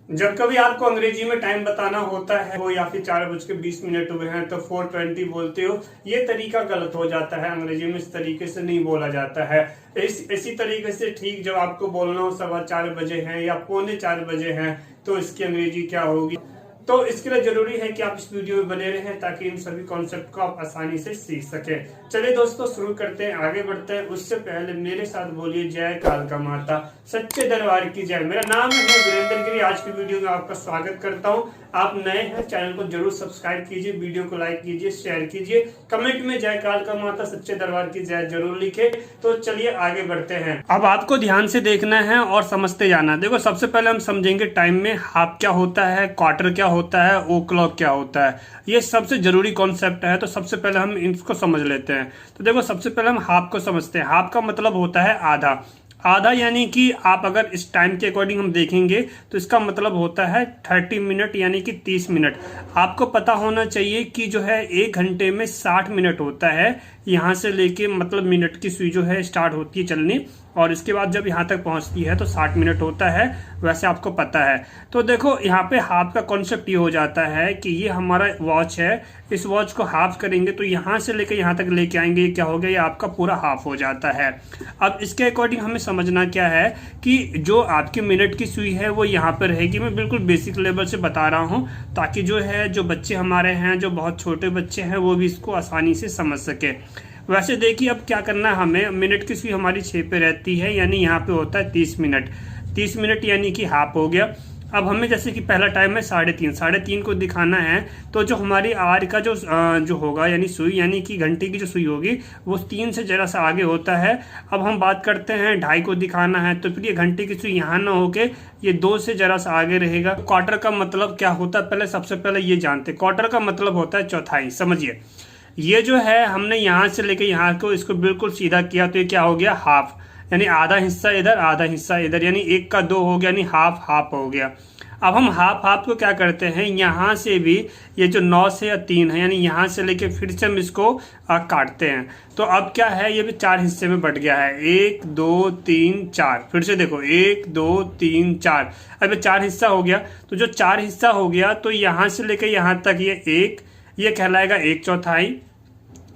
जब कभी आपको अंग्रेजी में टाइम बताना होता है वो या फिर 4:20 हुए हैं तो 4:20 बोलते हो, ये तरीका गलत हो जाता है। अंग्रेजी में इस तरीके से नहीं बोला जाता है। इसी तरीके से ठीक जब आपको बोलना हो 4:15 हैं या 3:45 बजे हैं तो इसकी अंग्रेजी क्या होगी। तो इसके लिए जरूरी है कि आप इस वीडियो में बने रहें ताकि इन सभी कॉन्सेप्ट को आप आसानी से सीख सकें। चलिए दोस्तों शुरू करते हैं, आगे बढ़ते हैं। उससे पहले मेरे साथ बोलिए जय कालका माता सच्चे दरबार की जय। मेरा नाम है वीरेंद्र गिरी। आज की वीडियो में आपका स्वागत करता हूं। आप नए हैं चैनल को जरूर सब्सक्राइब कीजिए, वीडियो को लाइक कीजिए, शेयर कीजिए, कमेंट में जय कालका माता सच्चे दरबार की जय जरूर लिखे। तो चलिए आगे बढ़ते हैं। अब आपको ध्यान से देखना है और समझते जाना। देखो सबसे पहले हम समझेंगे टाइम में हाफ क्या होता है, क्वार्टर क्या होता है, ओ क्लॉक क्या होता है। ये सबसे जरूरी कॉन्सेप्ट है, तो सबसे पहले हम इसको समझ लेते हैं। तो देखो सबसे पहले हम हाफ को समझते हैं। हाफ का मतलब होता है आधा। आधा यानी कि आप अगर इस टाइम के अकॉर्डिंग हम देखेंगे तो इसका मतलब होता है 30 मिनट यानी कि 30 मिनट। आपको पता होना चाहिए कि जो है 1 घंटे में 60 मिनट होता है। यहाँ से लेके मतलब मिनट की सुई जो है स्टार्ट होती है चलनी और इसके बाद जब यहाँ तक पहुँचती है तो 60 मिनट होता है, वैसे आपको पता है। तो देखो यहाँ पे हाफ का कॉन्सेप्ट ये हो जाता है कि ये हमारा वॉच है, इस वॉच को हाफ करेंगे तो यहाँ से लेकर यहाँ तक लेके आएंगे, ये क्या हो गया, ये आपका पूरा हाफ हो जाता है। अब इसके अकॉर्डिंग हमें समझना क्या है कि जो आपकी मिनट की सुई है वो यहाँ पर रहेगी। मैं बिल्कुल बेसिक लेवल से बता रहा हूँ ताकि जो है जो बच्चे हमारे हैं, जो बहुत छोटे बच्चे हैं, वो भी इसको आसानी से समझ सके। वैसे देखिए अब क्या करना है हमें, मिनट की सुई हमारी 6 पे रहती है यानी यहाँ पे होता है 30 मिनट। 30 मिनट यानी कि हाफ हो गया। अब हमें जैसे कि पहला टाइम है 3:30 को दिखाना है तो जो हमारी आर का जो होगा यानी सुई यानी कि घंटे की जो सुई होगी वो 3 से जरा सा आगे होता है। अब हम बात करते हैं 2:30 को दिखाना है तो फिर ये घंटे की सुई यहाँ ना होके ये 2 से जरा सा आगे रहेगा। क्वार्टर का मतलब क्या होता है, पहले सबसे पहले ये जानते हैं। क्वार्टर का मतलब होता है चौथाई। समझिए ये जो है हमने यहाँ से लेके यहाँ को इसको बिल्कुल सीधा किया तो ये क्या हो गया, हाफ। यानी आधा हिस्सा इधर आधा हिस्सा इधर, यानी 1 का 2 हो गया, यानी हाफ हाफ हो गया। अब हम हाफ हाफ को क्या करते हैं, यहाँ से भी ये जो 9 से या 3 है यानी यहाँ से लेके फिर से हम इसको काटते हैं। तो अब क्या है, ये भी 4 हिस्से में बट गया है। 1 2 3 4, फिर से देखो 1 2 3 4, अब ये 4 हिस्सा हो गया। तो जो 4 हिस्सा हो गया तो यहाँ से लेके यहाँ तक ये 1, ये कहलाएगा 1/4,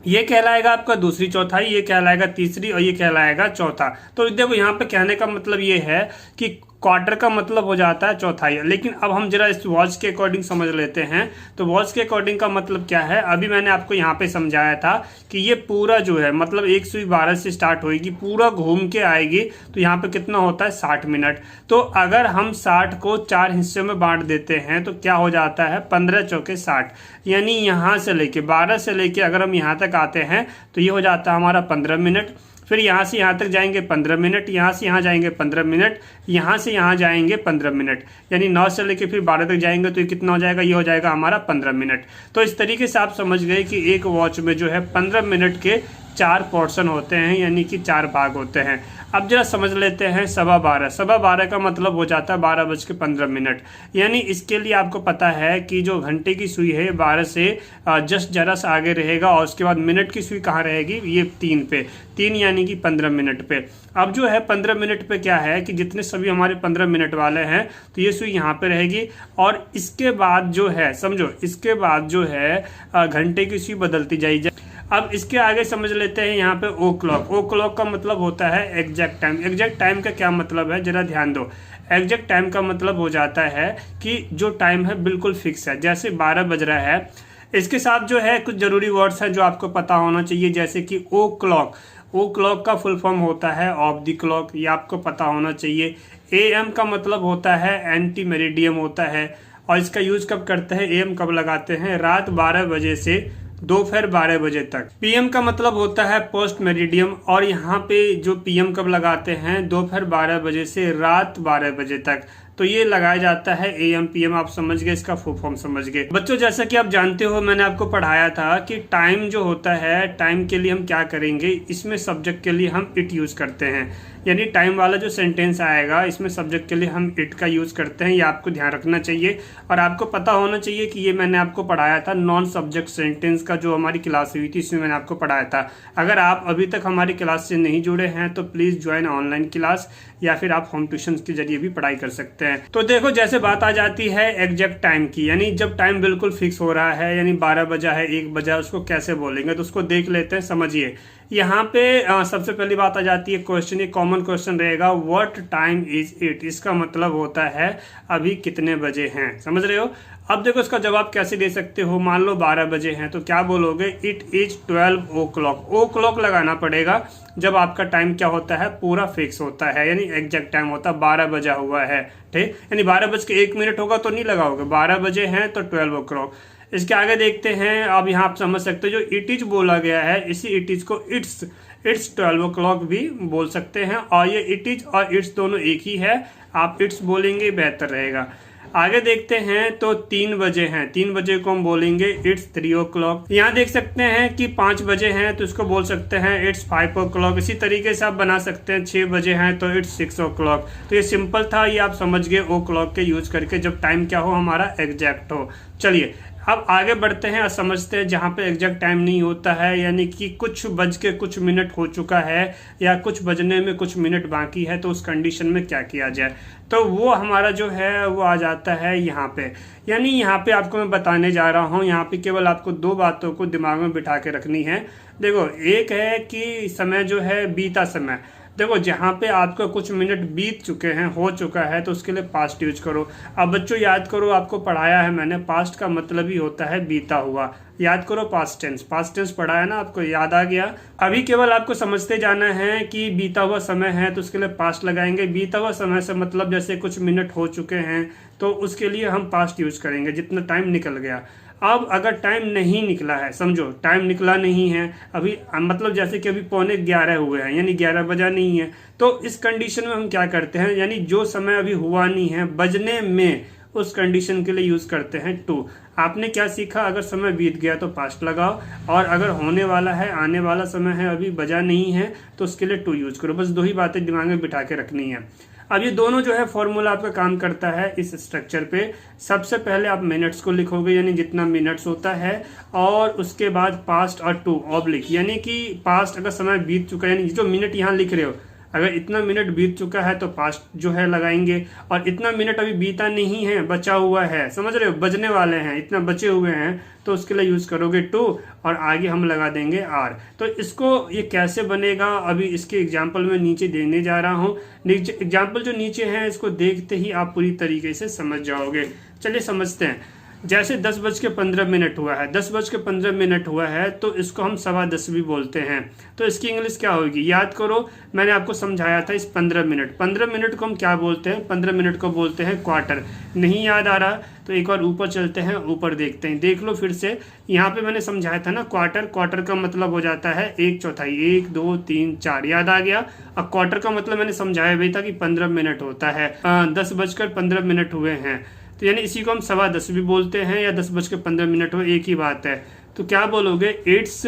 ये कहलाएगा आपका दूसरी चौथाई, ये कहलाएगा तीसरी और ये कहलाएगा चौथा। तो देखो यहाँ पे कहने का मतलब ये है कि क्वार्टर का मतलब हो जाता है चौथाई। लेकिन अब हम जरा इस वॉच के अकॉर्डिंग समझ लेते हैं। तो वॉच के अकॉर्डिंग का मतलब क्या है, अभी मैंने आपको यहाँ पे समझाया था कि ये पूरा जो है मतलब एक सुई 12 से स्टार्ट होगी, पूरा घूम के आएगी तो यहाँ पे कितना होता है 60 मिनट। तो अगर हम 60 को 4 हिस्सों में बांट देते हैं तो क्या हो जाता है 15 चौके 60, यानी यहाँ से लेके 12 से लेके अगर हम यहाँ तक आते हैं तो ये हो जाता है हमारा 15 मिनट। फिर यहाँ से यहाँ तक जाएंगे 15 मिनट, यहाँ से यहाँ जाएंगे 15 मिनट, यहाँ से यहाँ जाएंगे 15 मिनट, यानी 9 से लेके फिर 12 तक जाएंगे तो ये कितना हो जाएगा, ये हो जाएगा हमारा 15 मिनट। तो इस तरीके से आप समझ गए कि एक वॉच में जो है 15 मिनट के 4 पोर्शन होते हैं यानी कि 4 भाग होते हैं। अब जरा समझ लेते हैं 12:15। 12:15 का मतलब हो जाता है 12:15, यानी इसके लिए आपको पता है कि जो घंटे की सुई है 12 से जस्ट जरा सा आगे रहेगा और उसके बाद मिनट की सुई कहाँ रहेगी, ये 3 पे, 3 यानी कि 15 मिनट पे। अब जो है 15 मिनट पे क्या है कि जितने सभी हमारे 15 मिनट वाले हैं तो ये सुई यहाँ पे रहेगी और इसके बाद जो है समझो, इसके बाद जो है घंटे की सुई बदलती जाएगी। अब इसके आगे समझ लेते हैं यहाँ पे ओ क्लॉक। ओ क्लॉक का मतलब होता है एग्जैक्ट टाइम। एग्जैक्ट टाइम का क्या मतलब है, जरा ध्यान दो। एग्जैक्ट टाइम का मतलब हो जाता है कि जो टाइम है बिल्कुल फिक्स है, जैसे 12 बज रहा है। इसके साथ जो है कुछ जरूरी वर्ड्स है जो आपको पता होना चाहिए, जैसे कि ओ क्लॉक। ओ क्लॉक का फुल फॉर्म होता है ऑफ द क्लॉक, ये आपको पता होना चाहिए। AM का मतलब होता है एंटी मेरिडियम होता है और इसका यूज कब करते हैं, AM कब लगाते हैं, रात 12 बजे से दोपहर 12 बजे तक। PM का मतलब होता है पोस्ट मेरिडियम और यहाँ पे जो PM कब लगाते हैं, दोपहर 12 बजे से रात 12 बजे तक। तो ये लगाया जाता है AM PM। आप समझ गए, इसका फुल फॉर्म समझ गए। बच्चों जैसा कि आप जानते हो मैंने आपको पढ़ाया था कि टाइम जो होता है, टाइम के लिए हम क्या करेंगे, इसमें सब्जेक्ट के लिए हम इट यूज करते हैं। यानी टाइम वाला जो सेंटेंस आएगा इसमें सब्जेक्ट के लिए हम इट का यूज करते हैं, ये आपको ध्यान रखना चाहिए। और आपको पता होना चाहिए कि ये मैंने आपको पढ़ाया था नॉन सब्जेक्ट सेंटेंस का, जो हमारी क्लास हुई थी इसमें मैंने आपको पढ़ाया था। अगर आप अभी तक हमारी क्लास से नहीं जुड़े हैं तो प्लीज ज्वाइन ऑनलाइन क्लास या फिर आप होम ट्यूशन के जरिए भी पढ़ाई कर सकते हैं। हैं। तो देखो जैसे बात आ जाती है एग्जैक्ट टाइम की, यानी जब टाइम बिल्कुल फिक्स हो रहा है, यानी 12 बजा है, 1 बजा, उसको कैसे बोलेंगे, तो उसको देख लेते हैं। समझिए यहाँ पे सबसे पहली बात आ जाती है क्वेश्चन, एक कॉमन क्वेश्चन रहेगा, व्हाट टाइम इज इट। इसका मतलब होता है अभी कितने बजे हैं, समझ रहे हो। अब देखो इसका जवाब कैसे दे सकते हो। मान लो 12 बजे हैं तो क्या बोलोगे, it is 12 o'clock. O'clock लगाना पड़ेगा जब आपका टाइम क्या होता है, पूरा फिक्स होता है, यानी एग्जैक्ट टाइम होता है, 12 बजा हुआ है, ठीक। यानी 12 बज के 1 मिनट होगा तो नहीं लगाओगे, 12 बजे हैं तो 12 ओ क्लॉक। इसके आगे देखते हैं। अब यहाँ आप समझ सकते हो जो इट इज बोला गया है, इसी इट इज को इट्स 12 ओ क्लॉक भी बोल सकते हैं, और ये इट इज और इट्स दोनों एक ही है, आप इट्स बोलेंगे बेहतर रहेगा। आगे देखते हैं तो 3 बजे हैं, 3 बजे को हम बोलेंगे इट्स 3 ओ क्लॉक। यहाँ देख सकते हैं कि 5 बजे हैं तो इसको बोल सकते हैं इट्स 5 ओ क्लॉक। इसी तरीके से आप बना सकते हैं 6 बजे हैं तो इट्स 6 ओ क्लॉक। तो ये सिंपल था, ये आप समझ गए ओ क्लॉक के यूज करके, जब टाइम क्या हो हमारा एग्जैक्ट हो। चलिए अब आगे बढ़ते हैं और समझते हैं जहाँ पे एग्जैक्ट टाइम नहीं होता है, यानी कि कुछ बज के कुछ मिनट हो चुका है या कुछ बजने में कुछ मिनट बाकी है, तो उस कंडीशन में क्या किया जाए। तो वो हमारा जो है वो आ जाता है यहाँ पे। यानी यहाँ पे आपको मैं बताने जा रहा हूँ, यहाँ पे केवल आपको 2 बातों को दिमाग में बिठा के रखनी है। देखो एक है कि समय जो है बीता समय, देखो जहाँ पे आपको कुछ मिनट बीत चुके हैं, हो चुका है, तो उसके लिए पास्ट यूज करो। अब बच्चों याद करो, आपको पढ़ाया है मैंने, पास्ट का मतलब ही होता है बीता हुआ। याद करो पास्ट टेंस पढ़ाया ना, आपको याद आ गया। अभी केवल आपको समझते जाना है कि बीता हुआ समय है तो उसके लिए पास्ट लगाएंगे। बीता हुआ समय से मतलब जैसे कुछ मिनट हो चुके हैं तो उसके लिए हम पास्ट यूज करेंगे, जितना टाइम निकल गया। अब अगर टाइम नहीं निकला है, समझो टाइम निकला नहीं है अभी, मतलब जैसे कि अभी 11:15 हुए हैं, यानी 11 बजा नहीं है, तो इस कंडीशन में हम क्या करते हैं, यानी जो समय अभी हुआ नहीं है बजने में, उस कंडीशन के लिए यूज करते हैं टू। आपने क्या सीखा, अगर समय बीत गया तो पास्ट लगाओ, और अगर होने वाला है, आने वाला समय है, अभी बजा नहीं है, तो उसके लिए टू यूज करो। बस 2 ही बातें दिमाग में बिठा के रखनी है। अब ये दोनों जो है फॉर्मूला आपका काम करता है इस स्ट्रक्चर पे। सबसे पहले आप मिनट्स को लिखोगे, यानी जितना मिनट्स होता है, और उसके बाद पास्ट और टू ऑब्लिक, यानी कि पास्ट अगर समय बीत चुका है, यानी जो मिनट यहाँ लिख रहे हो, अगर इतना मिनट बीत चुका है तो पास्ट जो है लगाएंगे, और इतना मिनट अभी बीता नहीं है, बचा हुआ है, समझ रहे हो, बजने वाले हैं, इतना बचे हुए हैं, तो उसके लिए यूज करोगे टू, और आगे हम लगा देंगे आर। तो इसको ये कैसे बनेगा, अभी इसके एग्जाम्पल में नीचे देने जा रहा हूँ। एग्जाम्पल जो नीचे है इसको देखते ही आप पूरी तरीके से समझ जाओगे। चलिए समझते हैं। जैसे 10:15 हुआ है, 10:15 हुआ है, तो इसको हम 10:15 भी बोलते हैं। तो इसकी इंग्लिश क्या होगी, याद करो, मैंने आपको समझाया था इस 15 मिनट को हम क्या बोलते हैं, 15 मिनट को बोलते हैं क्वार्टर। नहीं याद आ रहा तो एक बार ऊपर चलते हैं, ऊपर देखते हैं, देख लो फिर से। यहाँ पे मैंने समझाया था ना क्वार्टर का मतलब हो जाता है 1/4, 1 2 3 4, याद आ गया। अब क्वार्टर का मतलब मैंने समझाया भी था कि 15 मिनट होता है। 10:15 हुए हैं, तो यानी इसी को हम 10:15 भी बोलते हैं, या 10:15 हो, एक ही बात है। तो क्या बोलोगे, इट्स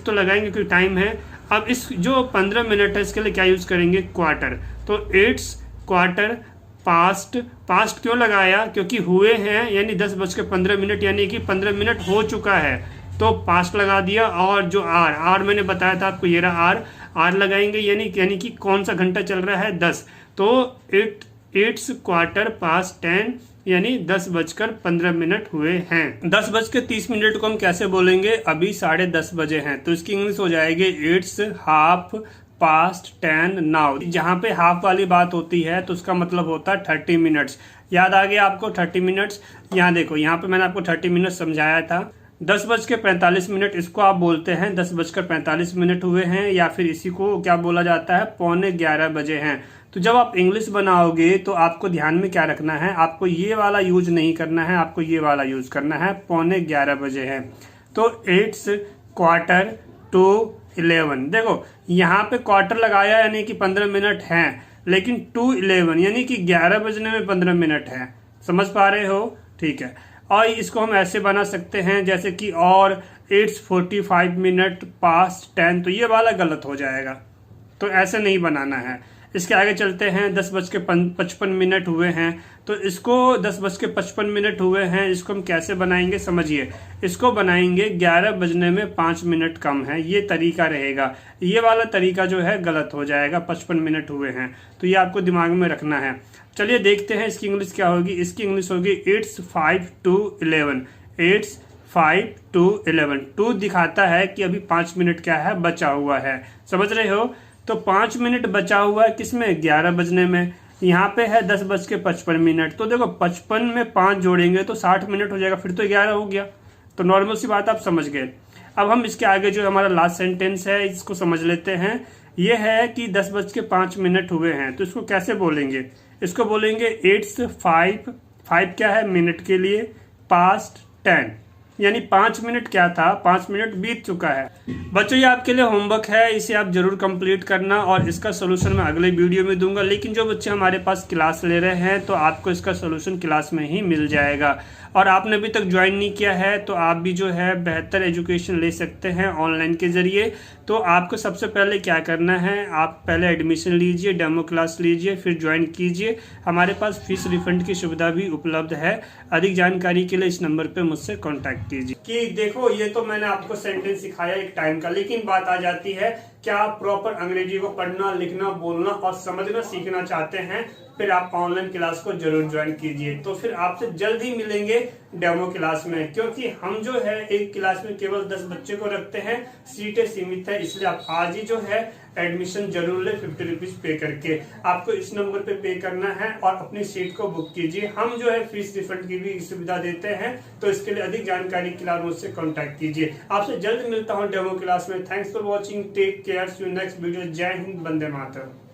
तो लगाएंगे क्योंकि टाइम है। अब इस जो 15 मिनट है इसके लिए क्या यूज करेंगे, क्वार्टर। तो इट्स क्वार्टर पास्ट क्यों लगाया, क्योंकि हुए हैं, यानी 10:15, यानी कि 15 मिनट हो चुका है, तो पास्ट लगा दिया। और जो आर मैंने बताया था आपको, ये रहा आर लगाएंगे, यानी कि कौन सा घंटा चल रहा है, 10। तो इट्स 10:15, यानी 10:15 हुए हैं। 10:30 को हम कैसे बोलेंगे, अभी 10:30 बजे हैं, तो इसकी इंग्लिश हो जाएगी इट्स 10:30 नाउ। जहाँ पे हाफ वाली बात होती है तो उसका मतलब होता है 30 मिनट्स। याद आ गया आपको 30 मिनट्स। यहाँ देखो, यहाँ पे मैंने आपको 30 मिनट समझाया था। 10:45 इसको आप बोलते हैं 10:45 हुए हैं, या फिर इसी को क्या बोला जाता है, 11:15 बजे हैं। तो जब आप इंग्लिश बनाओगे तो आपको ध्यान में क्या रखना है, आपको ये वाला यूज नहीं करना है, आपको ये वाला यूज करना है, 11:15 बजे है। तो इट्स 11:45। देखो यहाँ पे क्वार्टर लगाया, यानी कि 15 मिनट हैं, लेकिन 2:11 यानी कि 11 बजने में 15 मिनट है। समझ पा रहे हो, ठीक है। और इसको हम ऐसे बना सकते हैं जैसे कि और इट्स 45 मिनट पास्ट 10, तो ये वाला गलत हो जाएगा, तो ऐसे नहीं बनाना है। इसके आगे चलते हैं। 10:55 हुए हैं, तो इसको 10:55 हुए हैं, इसको हम कैसे बनाएंगे समझिए। इसको बनाएंगे 11 बजने में 5 मिनट कम है, ये तरीका रहेगा। ये वाला तरीका जो है गलत हो जाएगा, 55 मिनट हुए हैं, तो ये आपको दिमाग में रखना है। चलिए देखते हैं इसकी इंग्लिश क्या होगी। इसकी इंग्लिश होगी इट्स 5 to 11। It's 5 to 11। 2 दिखाता है कि अभी 5 मिनट क्या है बचा हुआ है, समझ रहे हो। तो 5 मिनट बचा हुआ है किसमें, 11 बजने में। यहाँ पे है 10:55, तो देखो 55 में 5 जोड़ेंगे तो 60 मिनट हो जाएगा, फिर तो 11 हो गया। तो नॉर्मल सी बात आप समझ गए। अब हम इसके आगे जो हमारा लास्ट सेंटेंस है इसको समझ लेते हैं। ये है कि 10:05 हुए हैं, तो इसको कैसे बोलेंगे। इसको बोलेंगे इट्स 5 क्या है मिनट के लिए, पास्ट 10, यानी 5 मिनट क्या था, 5 मिनट बीत चुका है। बच्चों ये आपके लिए होमवर्क है, इसे आप जरूर कंप्लीट करना और इसका सोल्यूशन मैं अगले वीडियो में दूंगा। लेकिन जो बच्चे हमारे पास क्लास ले रहे हैं तो आपको इसका सोल्यूशन क्लास में ही मिल जाएगा। और आपने अभी तक ज्वाइन नहीं किया है तो आप भी जो है बेहतर एजुकेशन ले सकते हैं ऑनलाइन के जरिए। तो आपको सबसे पहले क्या करना है, आप पहले एडमिशन लीजिए, डेमो क्लास लीजिए, फिर ज्वाइन कीजिए। हमारे पास फीस रिफंड की सुविधा भी उपलब्ध है। अधिक जानकारी के लिए इस नंबर पे मुझसे कांटेक्ट कीजिए। कि देखो ये तो मैंने आपको सेंटेंस सिखाया एक टाइम का, लेकिन बात आ जाती है क्या आप प्रॉपर अंग्रेजी को पढ़ना, लिखना, बोलना और समझना सीखना चाहते हैं, फिर आप ऑनलाइन क्लास को जरूर ज्वाइन कीजिए। तो फिर आपसे जल्द ही मिलेंगे डेमो क्लास में, क्योंकि हम जो है एक क्लास में केवल 10 बच्चे को रखते हैं, सीटें सीमित है, इसलिए आप आज ही जो है एडमिशन जरूर ले 50 रुपीज पे करके। आपको इस नंबर पे पे करना है और अपनी सीट को बुक कीजिए। हम जो है फीस रिफंड की भी सुविधा देते हैं, तो इसके लिए अधिक जानकारी के लिए मुझसे कांटेक्ट कीजिए। आपसे जल्द मिलता हूँ डेमो क्लास में। Thanks for watching, take care, see you next video. जय हिंद, वंदे मातरम।